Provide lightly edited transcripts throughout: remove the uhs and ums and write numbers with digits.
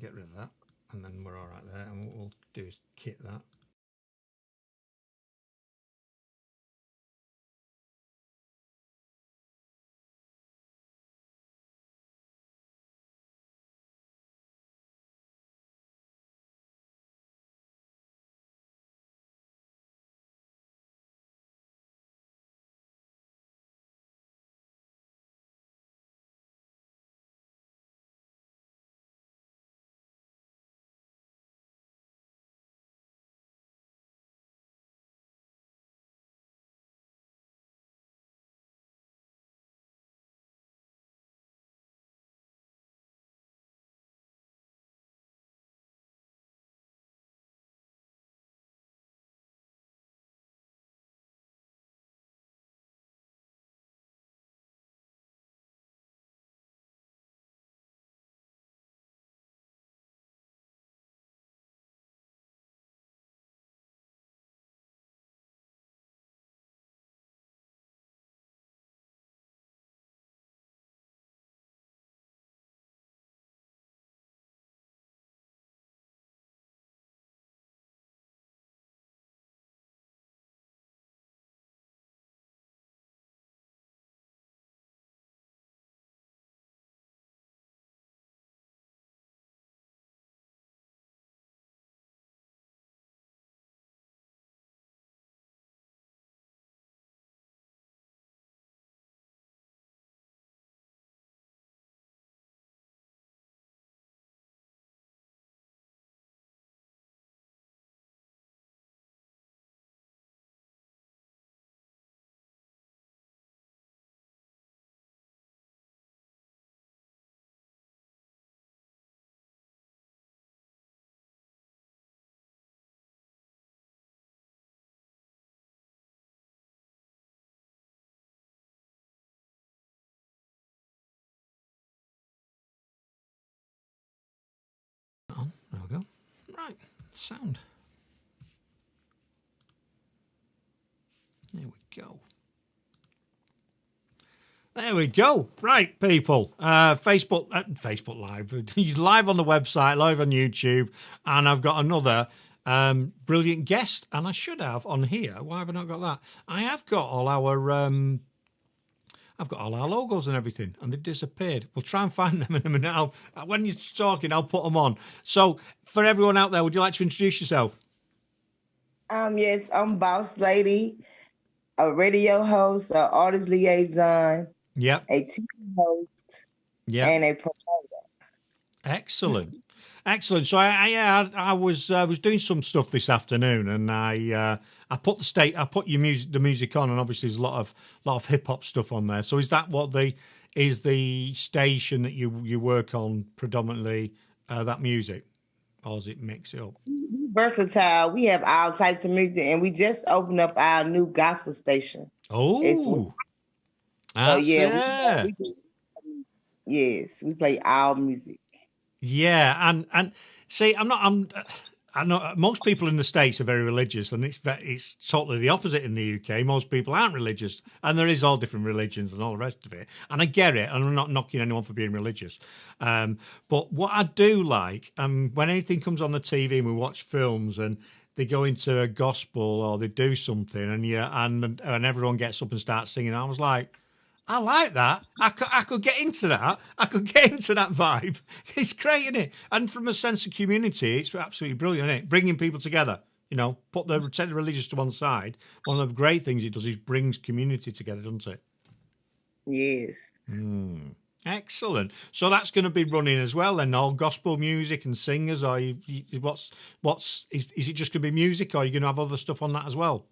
get rid of that, and then we're all right there. And what we'll do is kit that. On. There we go. Right, sound. There we go. There we go. Right, people. Facebook Live. Live on the website, live on YouTube. And I've got another brilliant guest. And I should have on here. Why have I not got that? I have got all our I've got all our logos and everything, and they've disappeared. We'll try and find them in a minute. When you're talking, I'll put them on. So, for everyone out there, would you like to introduce yourself? Yes, I'm Boss Lady, a radio host, an artist liaison, Yep. a TV host, and a promoter. Excellent. Excellent. So I was doing some stuff this afternoon, and I put the music on, and obviously there's a lot of hip hop stuff on there. So is that what is the station that you work on predominantly, that music, or does it mix it up? Versatile. We have all types of music, and we just opened up our new gospel station. Oh, yes, we play all music. Yeah, and see, I know most people in the States are very religious, and it's totally the opposite in the UK. Most people aren't religious, and there is all different religions and all the rest of it. And I get it, and I'm not knocking anyone for being religious. But what I do like, when anything comes on the TV and we watch films and they go into a gospel or they do something, and everyone gets up and starts singing, I was like, I like that. I could get into that. I could get into that vibe. It's great, isn't it? And from a sense of community, it's absolutely brilliant, isn't it? Bringing people together. Take the religious to one side. One of the great things it does is brings community together, doesn't it? Yes. Excellent. So that's going to be running as well, then, all gospel music and singers. Or is it just going to be music, or are you going to have other stuff on that as well?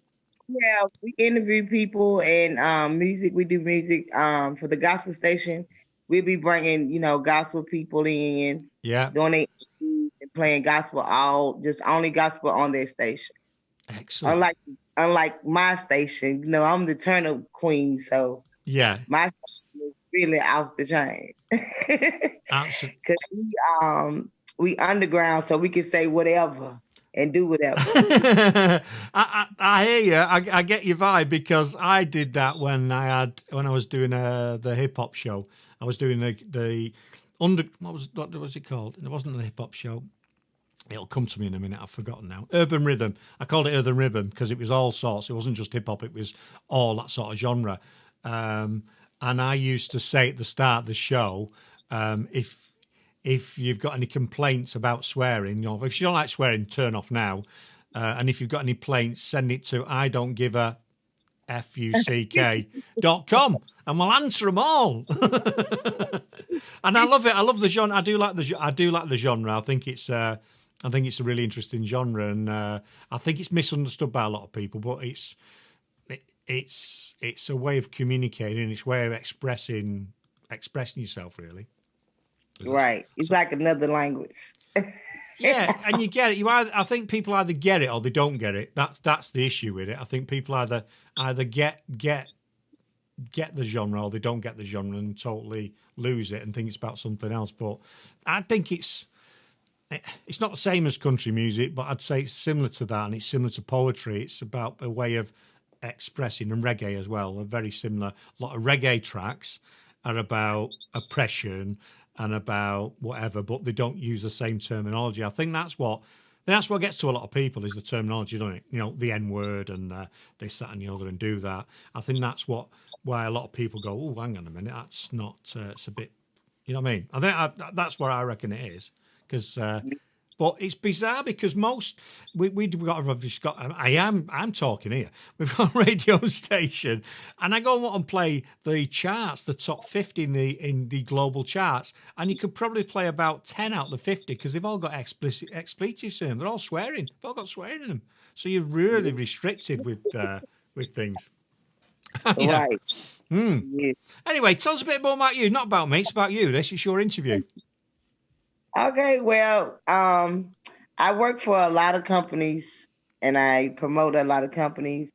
Yeah, we interview people and music. We do music for the gospel station. We'll be bringing gospel people in, doing it and playing gospel, only gospel on their station. Excellent. Unlike my station, I'm the turn-up queen, so yeah, my station is really off the chain. Absolutely. Because we underground, so we can say whatever and do whatever. I hear you. I get your vibe, because I did that when I was doing the hip hop show. I was doing the what was it called? It wasn't the hip hop show. It'll come to me in a minute. I've forgotten now. Urban Rhythm. I called it Urban Rhythm because it was all sorts. It wasn't just hip hop. It was all that sort of genre. And I used to say at the start of the show, if you've got any complaints about swearing, if you don't like swearing, turn off now. And if you've got any complaints, send it to I don't give a fuck.com and we'll answer them all. And I love it. I love the genre. I do like the genre. I think it's a really interesting genre, and I think it's misunderstood by a lot of people. But it's a way of communicating. It's a way of expressing yourself, really. Right. It's like another language. Yeah, and you get it. I think people either get it or they don't get it. That's the issue with it. I think people either get the genre or they don't get the genre and totally lose it and think it's about something else. But I think it's not the same as country music, but I'd say it's similar to that, and it's similar to poetry. It's about a way of expressing, and reggae as well. They're very similar. A lot of reggae tracks are about oppression and about whatever, but they don't use the same terminology. I think that's what gets to a lot of people is the terminology, don't it? The N word and this, that, and the other, and do that. I think that's why a lot of people go, oh, hang on a minute, that's not. It's a bit, you know what I mean? I think that's what I reckon it is, because. But it's bizarre because I'm talking here. We've got a radio station, and I go and play the charts, the top 50 in the global charts, and you could probably play about 10 out of the 50 because they've all got expletives in them. They're all swearing. They've all got swearing in them. So you're really restricted with things. Yeah. Right. Yeah. Anyway, tell us a bit more about you. Not about me. It's about you. This is your interview. Okay, well, I work for a lot of companies and I promote a lot of companies.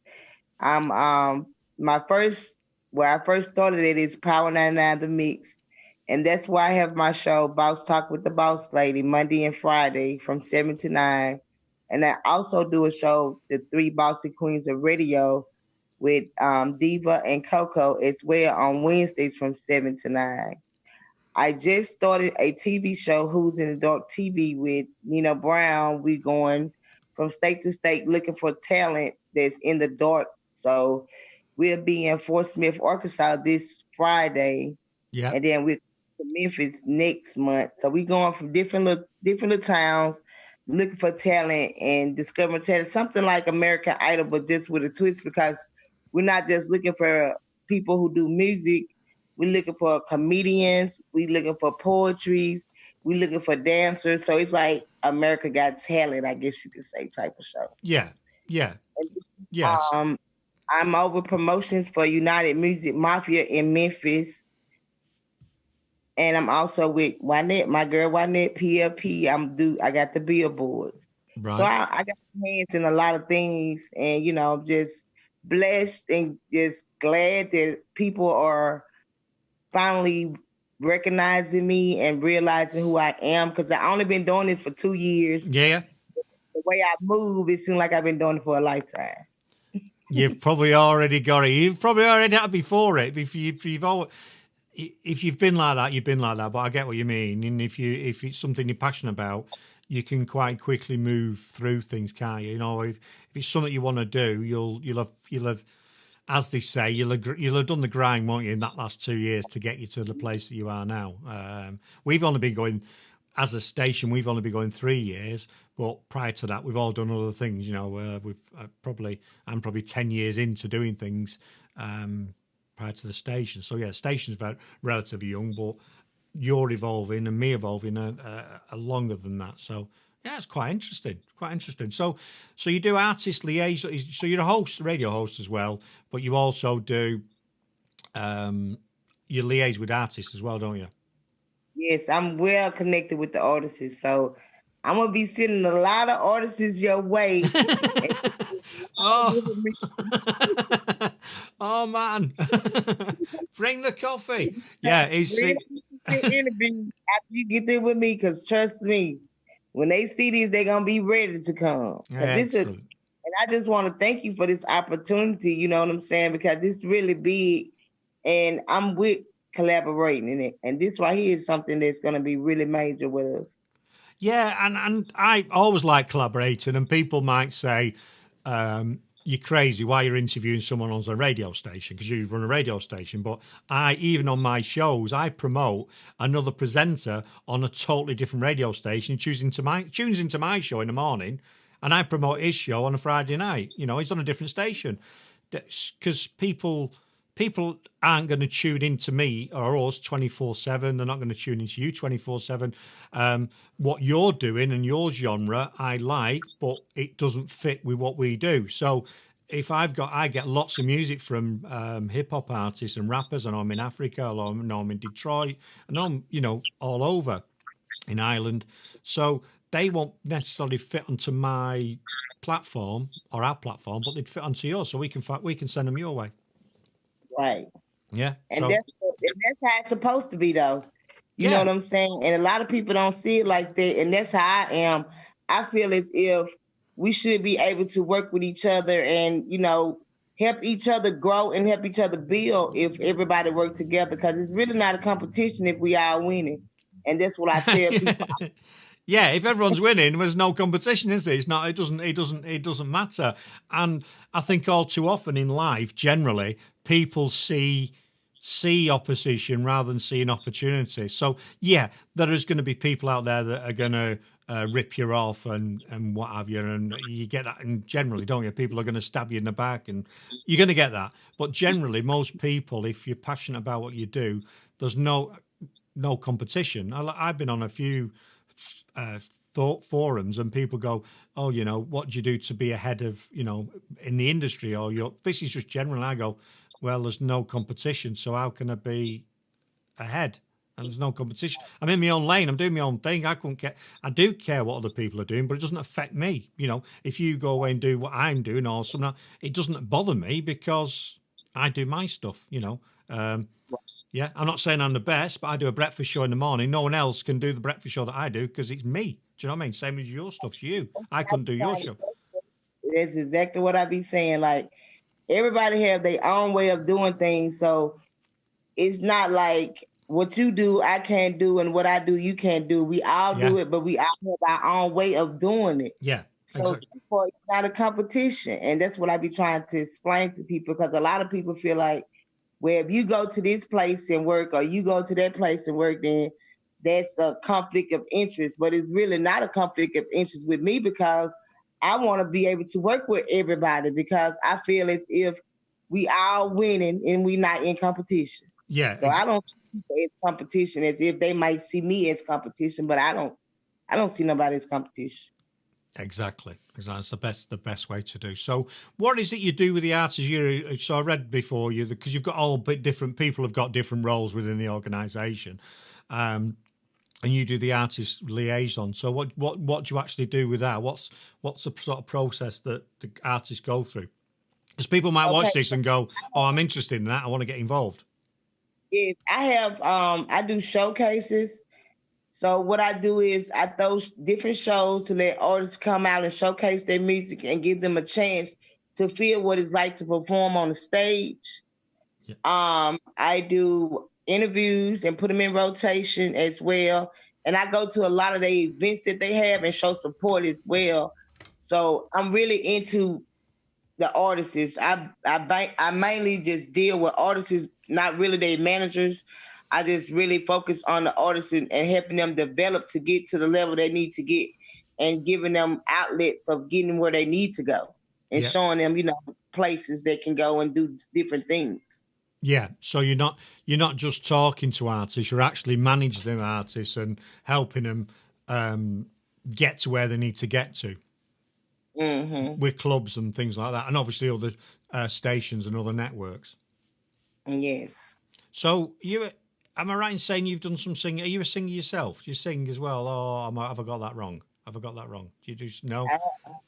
Where I first started it is Power 99 The Mix. And that's why I have my show, Boss Talk with the Boss Lady, Monday and Friday from 7 to 9. And I also do a show, The Three Bossy Queens of Radio, with Diva and Coco as well on Wednesdays from 7 to 9. I just started a TV show, Who's in the Dark TV, with Nina Brown. We're going from state to state looking for talent that's in the dark. So we'll be in Fort Smith, Arkansas this Friday. Yeah. And then we're to Memphis next month. So we're going from different little towns looking for talent and discovering talent. Something like American Idol, but just with a twist, because we're not just looking for people who do music. We're looking for comedians. We're looking for poetry. We're looking for dancers. So it's like America Got Talent, I guess you could say, type of show. Yeah. Yeah. Yes. I'm over promotions for United Music Mafia in Memphis. And I'm also with Wynette, my girl Wynette, PLP. I got the billboards. Right. So I got hands in a lot of things, and just blessed and just glad that people are finally recognizing me and realizing who I am, because I've only been doing this for 2 years. Yeah. The way I move, it seems like I've been doing it for a lifetime. You've probably already got it. You've probably already had it before it. If you've been like that, you've been like that. But I get what you mean. And if it's something you're passionate about, you can quite quickly move through things, can't you? If it's something you want to do, you'll have, as they say, you'll have done the grind, won't you, in that last 2 years to get you to the place that you are now. We've only been going, as a station, we've only been going 3 years, but prior to that, we've all done other things. I'm probably 10 years into doing things prior to the station. So yeah, the station's relatively young, but you're evolving and me evolving longer than that. So yeah, it's quite interesting. Quite interesting. So you do artist liaison. So you're a radio host as well, but you also do you liaise with artists as well, don't you? Yes, I'm well connected with the artists. So I'm gonna be sending a lot of artists your way. Oh man, bring the coffee. Yeah, interview after you get there with me, because trust me, when they see these, they're gonna be ready to come. And I just want to thank you for this opportunity. You know what I'm saying? Because this is really big, and I'm with collaborating in it. And this right here is something that's going to be really major with us. Yeah, and I always like collaborating, and people might say, you're crazy, why you're interviewing someone on a radio station, because you run a radio station. But even on my shows, I promote another presenter on a totally different radio station, tunes into my show in the morning, and I promote his show on a Friday night. He's on a different station, because people aren't going to tune into me or us 24/7. They're not going to tune into you 24/7. What you're doing and your genre I like, but it doesn't fit with what we do. So if I get lots of music from hip hop artists and rappers, and I'm in Africa, or I'm in Detroit, and I'm all over in Ireland. So they won't necessarily fit onto my platform or our platform, but they'd fit onto yours. So we can send them your way. Right. Yeah. And that's how it's supposed to be, though. You know what I'm saying? And a lot of people don't see it like that. And that's how I am. I feel as if we should be able to work with each other and, help each other grow and help each other build if everybody work together. Because it's really not a competition if we are winning. And that's what I tell people. Yeah, if everyone's winning, there's no competition, is there? It's not. It doesn't matter. And I think all too often in life, generally, people see opposition rather than seeing opportunity. So yeah, there is going to be people out there that are going to rip you off and what have you, and you get that. And generally, don't you? People are going to stab you in the back, and you're going to get that. But generally, most people, if you're passionate about what you do, there's no competition. I've been on a few forums, and people go, oh, what do you do to be ahead of, in the industry, or this is just general. I go, well, there's no competition, so how can I be ahead? And there's no competition. I'm in my own lane. I'm doing my own thing. I do care what other people are doing, but it doesn't affect me. If you go away and do what I'm doing or something, it doesn't bother me because I do my stuff, Yeah, I'm not saying I'm the best, but I do a breakfast show in the morning. No one else can do the breakfast show that I do because it's me. Do you know what I mean? Same as your stuff's you. I couldn't do your show. That's exactly what I be saying. Like, everybody have their own way of doing things. So it's not like what you do, I can't do, and what I do, you can't do. We all do it, but we all have our own way of doing it. Yeah. So therefore, it's not a competition. And that's what I be trying to explain to people, because a lot of people feel like, well, if you go to this place and work, or you go to that place and work, then that's a conflict of interest. But it's really not a conflict of interest with me, because I want to be able to work with everybody, because I feel as if we all winning and we not in competition. Yeah. So I don't see it as competition, as if they might see me as competition, but I don't see nobody as competition. Exactly. That's the best way to do. So what is it you do with the artists? So I read before you, because you've got all different people have got different roles within the organisation. And you do the artist liaison. So what do you actually do with that? What's the sort of process that the artists go through? Because people might watch this and go, oh, I'm interested in that, I want to get involved. Yes, I have I do showcases. So what I do is I throw different shows to let artists come out and showcase their music and give them a chance to feel what it's like to perform on the stage. Yeah. I do interviews and put them in rotation as well. And I go to a lot of the events that they have and show support as well. So I'm really into the artists. I mainly just deal with artists, not really their managers. I just really focus on the artists and helping them develop to get to the level they need to get, and giving them outlets of getting where they need to go, and showing them, places they can go and do different things. Yeah. So you're not just talking to artists, you're actually managing them artists and helping them get to where they need to get to. Mm-hmm. With clubs and things like that, and obviously other stations and other networks. Yes. So am I right in saying you've done some singing? Are you a singer yourself? Do you sing as well? Or have I got that wrong? Do you do no?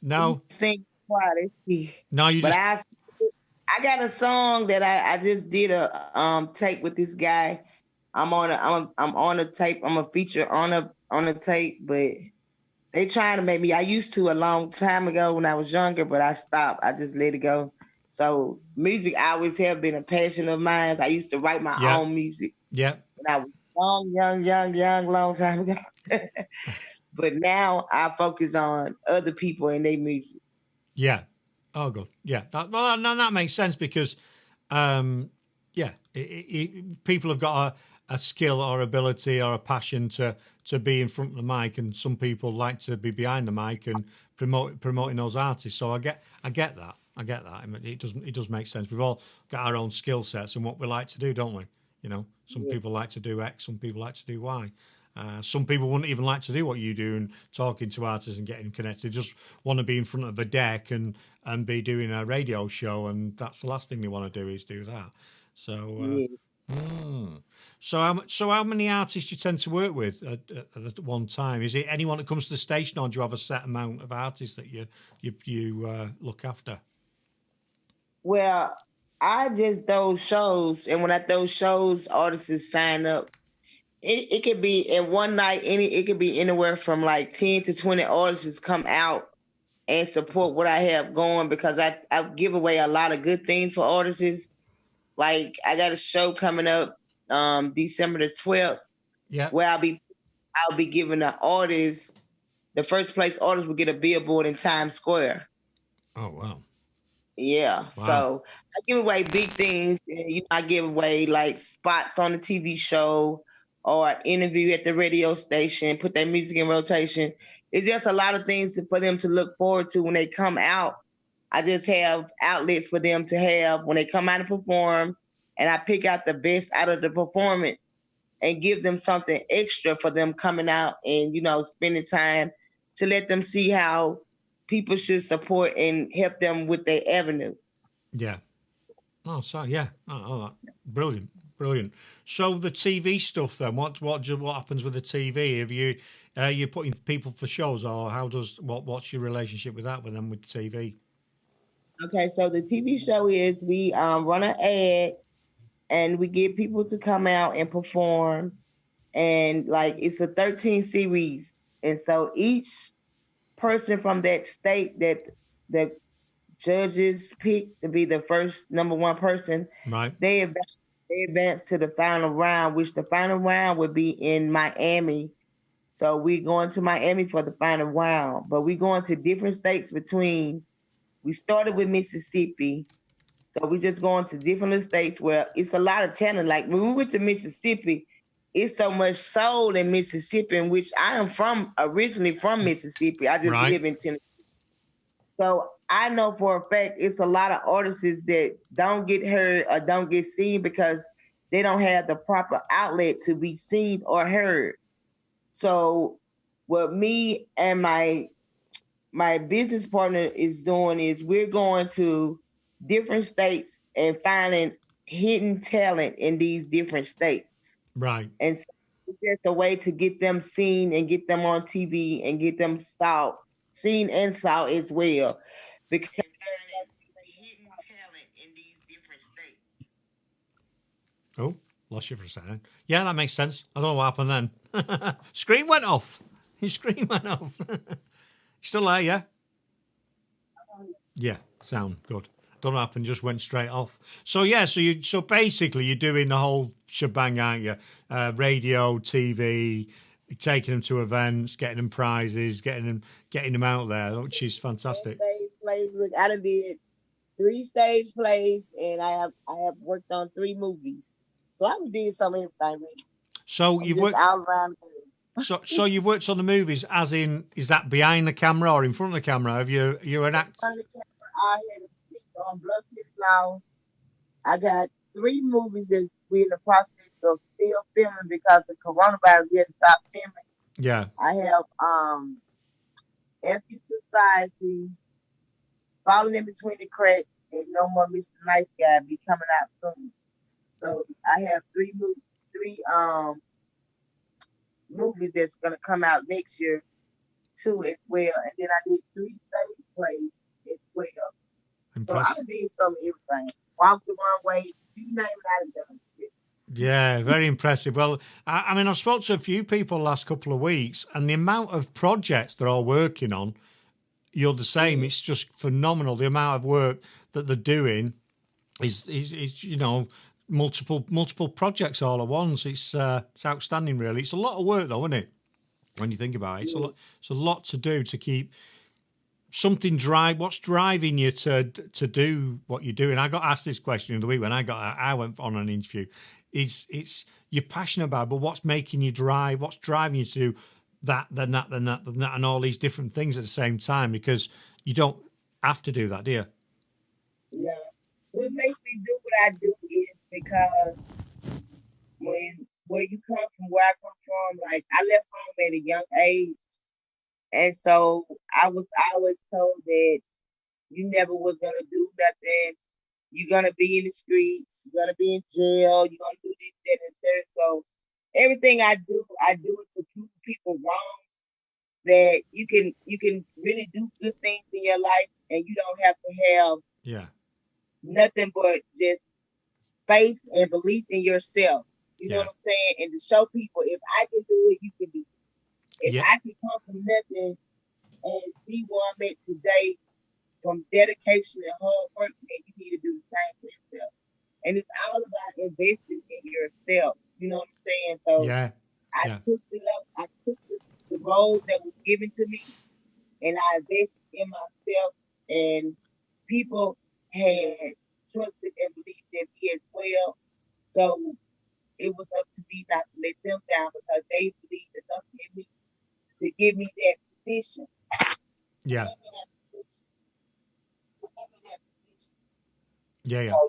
No. Sing quality. No, you just. But I got a song that I just did a tape with this guy. I'm on a tape. I'm a feature on a tape, but they trying to make me. I used to a long time ago when I was younger, but I stopped. I just let it go. So music always have been a passion of mine. I used to write my own music. Yeah. When I was young, long time ago. But now I focus on other people and their music. Yeah. Oh, good. Yeah. That makes sense because, yeah, people have got a skill or ability or a passion to be in front of the mic, and some people like to be behind the mic and promoting those artists. So I get that. I get that. I mean, it does make sense. We've all got our own skill sets and what we like to do, don't we? You know, some people like to do X, some people like to do Y. Some people wouldn't even like to do what you do and talking to artists and getting connected. They just want to be in front of a deck and be doing a radio show, and that's the last thing they want to do is do that. So, so how many artists do you tend to work with at one time? Is it anyone that comes to the station, or do you have a set amount of artists that you look after? Well, I just throw shows, and when I throw shows, artists sign up. It could be in one night. It could be anywhere from like 10 to 20 artists come out and support what I have going, because I give away a lot of good things for artists. Like I got a show coming up December the 12th. Yeah. Where I'll be giving the first place artist will get a billboard in Times Square. Oh wow. Yeah. Wow. So I give away big things. I give away like spots on the TV show or an interview at the radio station, put their music in rotation. It's just a lot of things for them to look forward to when they come out. I just have outlets for them to have when they come out and perform, and I pick out the best out of the performance and give them something extra for them coming out and, spending time to let them see how people should support and help them with their avenue. Yeah. Oh, so yeah. Oh, brilliant. So the TV stuff then, what happens with the TV? Have you putting people for shows, or what's your relationship with that with them with TV? Okay, so the TV show is we run an ad and we get people to come out and perform, and like it's a 13 series, and so each person from that state that the judges pick to be the first number one person, right? They advance to the final round, which the final round would be in Miami. So we're going to Miami for the final round, but we're going to different states between. We started with Mississippi, so we just going to different states where it's a lot of talent. Like when we went to Mississippi, it's so much soul in Mississippi, in which I am originally from Mississippi. I just live in Tennessee. So I know for a fact it's a lot of artists that don't get heard or don't get seen because they don't have the proper outlet to be seen or heard. So what me and my business partner is doing is we're going to different states and finding hidden talent in these different states. Right. And so it's just a way to get them seen and get them on TV and get them seen and saw as well. Because there's hidden talent in these different states. Oh, lost you for a second. Yeah, that makes sense. I don't know what happened then. Screen went off. Your screen went off. Still there, yeah? Yeah, sound good. Don't know what happened, just went straight off. So yeah, so basically you're doing the whole shebang, aren't you? Radio, TV, taking them to events, getting them prizes, getting them out there, which is fantastic. Stage plays. Look, I done did 3 stage plays, and I have worked on 3 movies. So I did some everything. Really. So you've worked all around. So you've worked on the movies, as in, is that behind the camera or in front of the camera? Have you're an actor? Behind the camera, I had on Blood City Flower. I got 3 movies that we're in the process of still filming because of coronavirus. We had to stop filming. Yeah. I have Effie Society, Falling in Between the Cracks, and No More Mr. Nice Guy be coming out soon. So I have 3 movies that's gonna come out next year too as well. And then I did 3 stage plays as well. Impressive. So I did some everything. Walk the Runway, you name it, I done. Yeah, very impressive. Well, I mean, I've spoken to a few people the last couple of weeks, and the amount of projects they're all working on, you're the same. It's just phenomenal. The amount of work that they're doing is multiple projects all at once. It's outstanding, really. It's a lot of work, though, isn't it? When you think about it, it's a lot to do to keep something drive. What's driving you to do what you're doing? I got asked this question in the week when I went on an interview. It's you're passionate about, but what's making you drive? What's driving you to do that, then that, then that, then that, and all these different things at the same time? Because you don't have to do that, do you? Yeah. What makes me do what I do is because when you come from where I come from, like I left home at a young age, and so I was always told that you never was gonna do nothing. You're gonna be in the streets. You're gonna be in jail. You're gonna do this, that, and third. So everything I do it to prove people wrong. That you can really do good things in your life, and you don't have to have nothing but just faith and belief in yourself. You know what I'm saying? And to show people if I can do it, you can do it. If I can come from nothing and be where I'm at today from dedication and hard work, then you need to do the same for yourself. And it's all about investing in yourself. You know what I'm saying? So I took the road that was given to me, and I invested in myself, and people had trusted and believed in me as well. So it was up to me not to let them down because they believed enough in me to give me that position. Yeah. Yeah. So,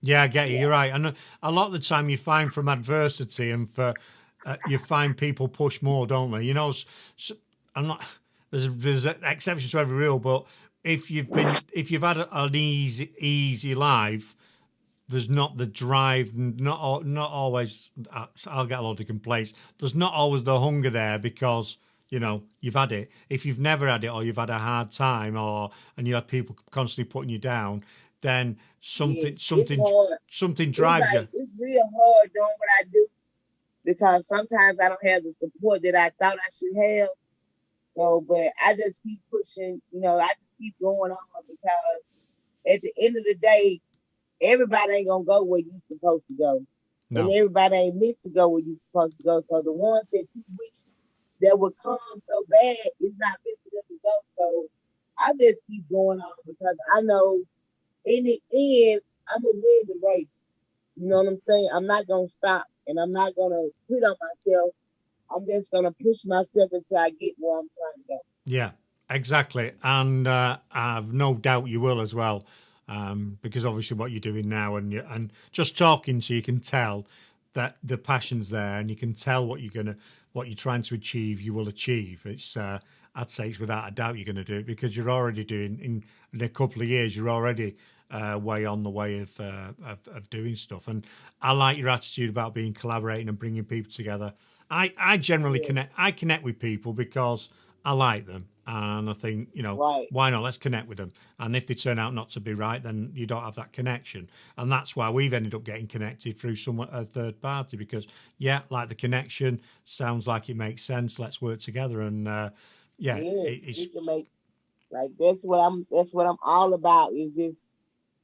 yeah, I get you. You're right. And a lot of the time you find from adversity and you find people push more, don't they? You know, I'm not. There's exceptions to every rule, but if you've had an easy life, there's not the drive. Not always. I'll get a lot of complaints. There's not always the hunger there because you've had it. If you've never had it, or you've had a hard time, and you had people constantly putting you down, then something drives you. It's real hard doing what I do because sometimes I don't have the support that I thought I should have. So, but I just keep pushing. I just keep going on because at the end of the day, everybody ain't gonna go where you're supposed to go, and everybody ain't meant to go where you're supposed to go. So the ones that you wish that would come so bad, it's not meant for them to go. So I just keep going on because I know in the end, I'm going to win the race. You know what I'm saying? I'm not going to stop, and I'm not going to quit on myself. I'm just going to push myself until I get where I'm trying to go. Yeah, exactly. And I've no doubt you will as well, because obviously what you're doing now and just talking to you can tell that the passion's there, and you can tell what you're trying to achieve, you will achieve. It's I'd say it's without a doubt you're going to do it because you're already doing in a couple of years. You're already way on the way of doing stuff, and I like your attitude about being collaborating and bringing people together. I generally connect with people because I like them, and I think why not? Let's connect with them, and if they turn out not to be right, then you don't have that connection, and that's why we've ended up getting connected through a third party because like the connection sounds like it makes sense. Let's work together, and we can make that's what I'm all about is just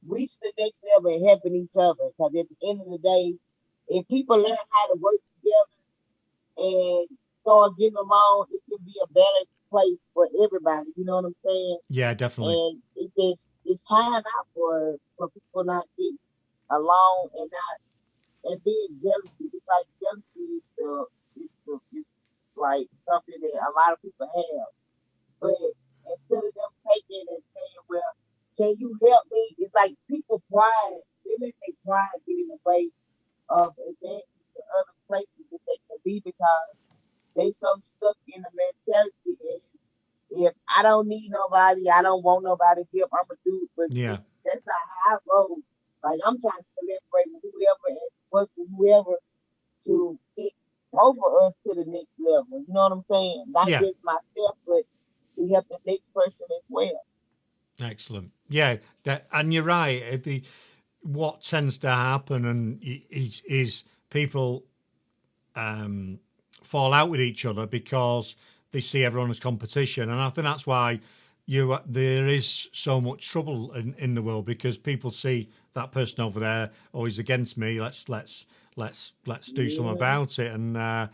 reach the next level and helping each other. Because at the end of the day, if people learn how to work together and start getting along, it can be a better place for everybody. You know what I'm saying? Yeah, definitely. And it's time out for people not getting along and being jealousy. It's like jealousy is like something that a lot of people have. But instead of them taking and saying, well, can you help me? It's like people pride. They let their pride get in the way of advancing to other places that they can be because they so stuck in the mentality is if I don't need nobody, I don't want nobody help, I'm gonna do it. But that's not how I roll. Like I'm trying to collaborate with whoever and work with whoever to get over us to the next level. You know what I'm saying? Not just myself, but to help the next person as well. Excellent. Yeah, and you're right. It'd be what tends to happen, and is people fall out with each other because they see everyone as competition, and I think that's why there is so much trouble in the world because people see that person over there, oh, he's against me. Let's do something about it. And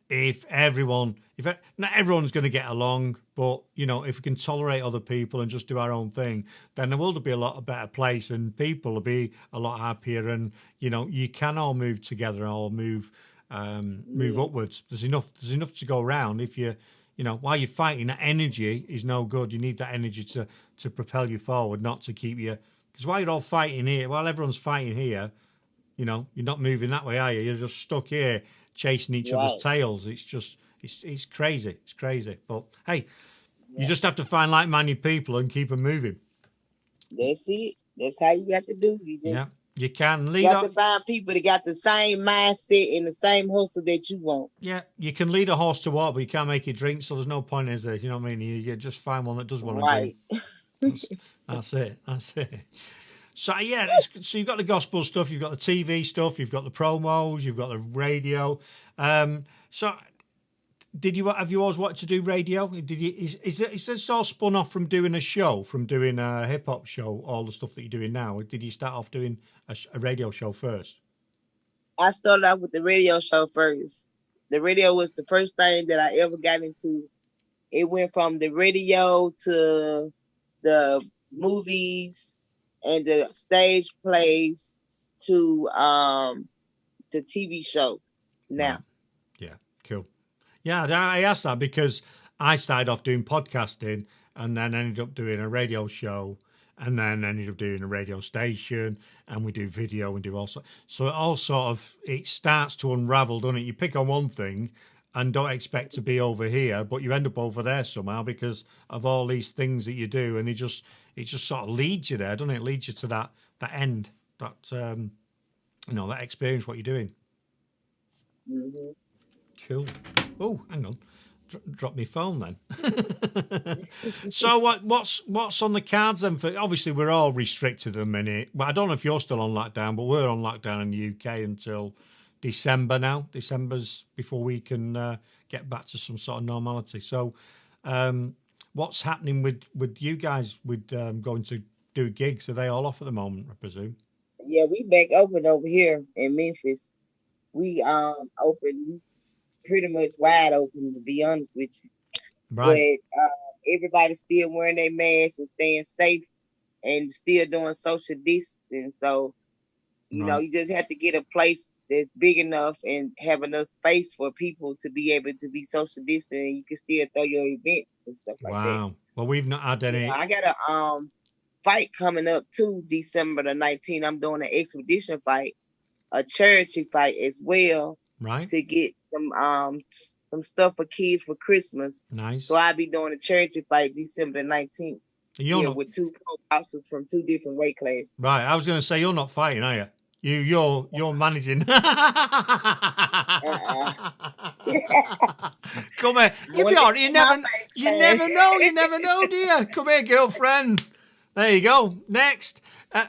if not everyone's going to get along, but if we can tolerate other people and just do our own thing, then the world will be a lot better place, and people will be a lot happier. And you can all move together or move upwards. There's enough to go around. If while you're fighting, that energy is no good. You need that energy to propel you forward, not to keep you. Because while you're all fighting here, while everyone's fighting here, you're not moving that way, are you? You're just stuck here chasing each other's tails. It's just, it's crazy. It's crazy. But hey, you just have to find like-minded people and keep them moving. That's it. That's how you got to do. You can lead. You have to find people that got the same mindset and the same hustle that you want. Yeah, you can lead a horse to water, but you can't make it drink. So there's no point, is there? You know what I mean? You just find one that does want to drink. That's it. So yeah, so you've got the gospel stuff, you've got the TV stuff, you've got the promos, you've got the radio. So have you always wanted to do radio? Is this all spun off from doing a hip hop show, all the stuff that you're doing now? Did you start off doing a radio show first? I started off with the radio show first. The radio was the first thing that I ever got into. It went from the radio to the movies and the stage plays to the TV show now. Yeah, cool. Yeah, I asked that because I started off doing podcasting and then ended up doing a radio show and then ended up doing a radio station, and we do video and do all sorts. So it all it starts to unravel, doesn't it? You pick on one thing and don't expect to be over here, but you end up over there somehow because of all these things that you do, and it just sort of leads you there, doesn't it? It leads you to that end, that that experience, what you're doing. Mm-hmm. Cool. Oh, hang on. Drop my phone then. So what's on the cards then? For obviously we're all restricted at the minute, but I don't know if you're still on lockdown, but we're on lockdown in the UK until December now. December's before we can get back to some sort of normality. So what's happening with you guys with going to do gigs? Are they all off at the moment, I presume? Yeah, we back open over here in Memphis. We open pretty much wide open, to be honest with you. Right. But everybody's still wearing their masks and staying safe and still doing social distancing. So, you just have to get a place that's big enough and have enough space for people to be able to be social distant, and you can still throw your event and stuff like that. Wow. Well, we've not had any. I got a fight coming up too, December the 19th. I'm doing an expedition fight, a charity fight as well. Right. To get some stuff for kids for Christmas. Nice. So I'll be doing a charity fight December the 19th. With two pro bouncers from two different weight classes. Right. I was going to say you're not fighting, are you? You're managing. Come here. You'll be all right. You never know, do you? Come here, girlfriend. There you go. Next. I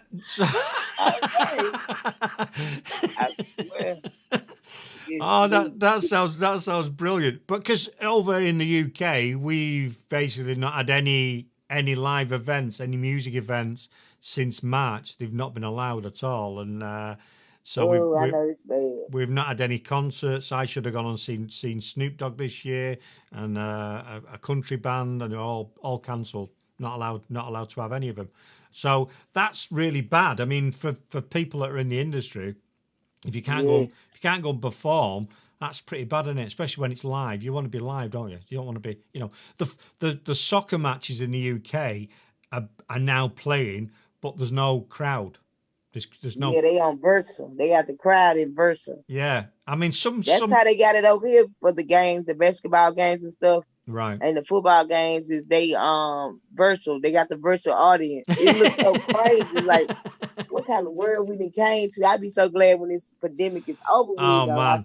swear. Oh, that sounds brilliant. But because over in the UK, we've basically not had any live events, any music events since March. They've not been allowed at all, and so I know it's bad. We've not had any concerts. I should have gone and seen Snoop Dogg this year, and a country band, and they're all cancelled. Not allowed to have any of them. So that's really bad. I mean, for people that are in the industry, if you can't go and perform, that's pretty bad, isn't it? Especially when it's live. You want to be live, don't you? You don't want to be, the soccer matches in the UK are now playing, but there's no crowd. There's no. Yeah, they on virtual. They got the crowd in virtual. Yeah, I mean That's how they got it over here for the games, the basketball games and stuff. Right. And the football games is they virtual. They got the virtual audience. It looks so crazy. Like, what kind of world we done came to? I'd be so glad when this pandemic is over with. Oh, man.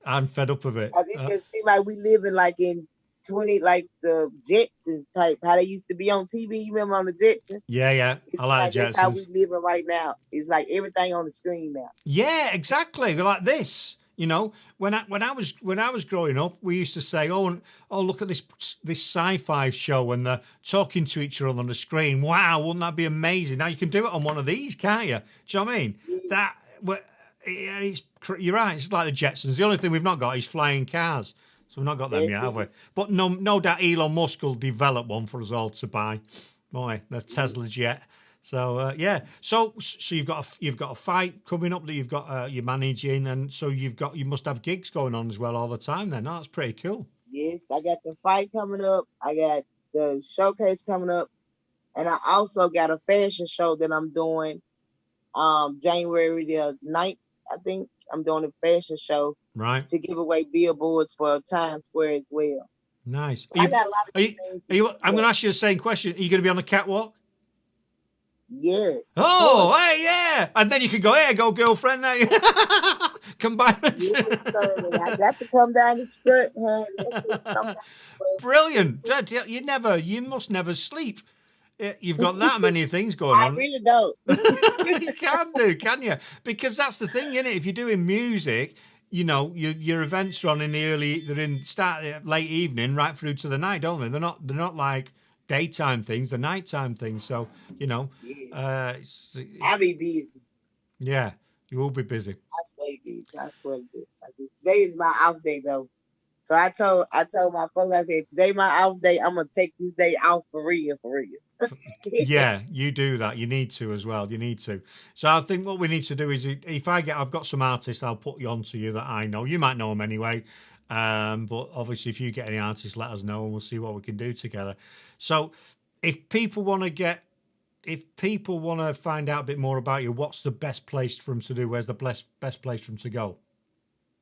I'm fed up of it. It just seems like we living like in 20, like the Jetsons type, how they used to be on TV. You remember on the Jetsons? Yeah. I like Jetsons. That's how we living right now. It's like everything on the screen now. Yeah, exactly. We're like this. You know, when I was growing up, we used to say, "Oh, look at this sci-fi show," and they're talking to each other on the screen. Wow, wouldn't that be amazing? Now you can do it on one of these, can't you? Do you know what I mean? That you're right. It's like the Jetsons. The only thing we've not got is flying cars. So we've not got them yet, have we? But no doubt Elon Musk will develop one for us all to buy. Boy, the Tesla jet. So yeah, so you've got a fight coming up that you're managing, and so you must have gigs going on as well all the time. Then that's pretty cool. Yes, I got the fight coming up. I got the showcase coming up, and I also got a fashion show that I'm doing. January the 9th, I think I'm doing a fashion show. Right. To give away billboards for Times Square as well. Nice. I got a lot of things. I'm going to ask you the same question. Are you going to be on the catwalk? Yes. Oh, hey, yeah. And then you can go, hey, go girlfriend now. Combine it. Yes, I got to come down the strip, honey. Brilliant. You must never sleep. You've got that many things going on. I really don't. You can do, can you? Because that's the thing, isn't it? If you're doing music, you know, your events are on in the late evening right through to the night, don't they? They're not like daytime things, they're nighttime things. So, you know, I'll be busy. Yeah, you will be busy. I stay busy. I swear to God. Today is my off day though. So I told my folks, I said, today my off day, I'm gonna take this day off for real. Yeah, you do that. You need to as well. You need to. So I think what we need to do is, if I've got some artists, I'll put you on to you that I know. You might know them anyway. But obviously, if you get any artists, let us know and we'll see what we can do together. So if people want to find out a bit more about you, what's the best place for them to do? Where's the best place for them to go?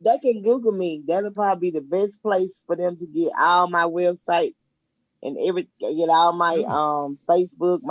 They can Google me. That'll probably be the best place for them to get all my websites and get all my Facebook,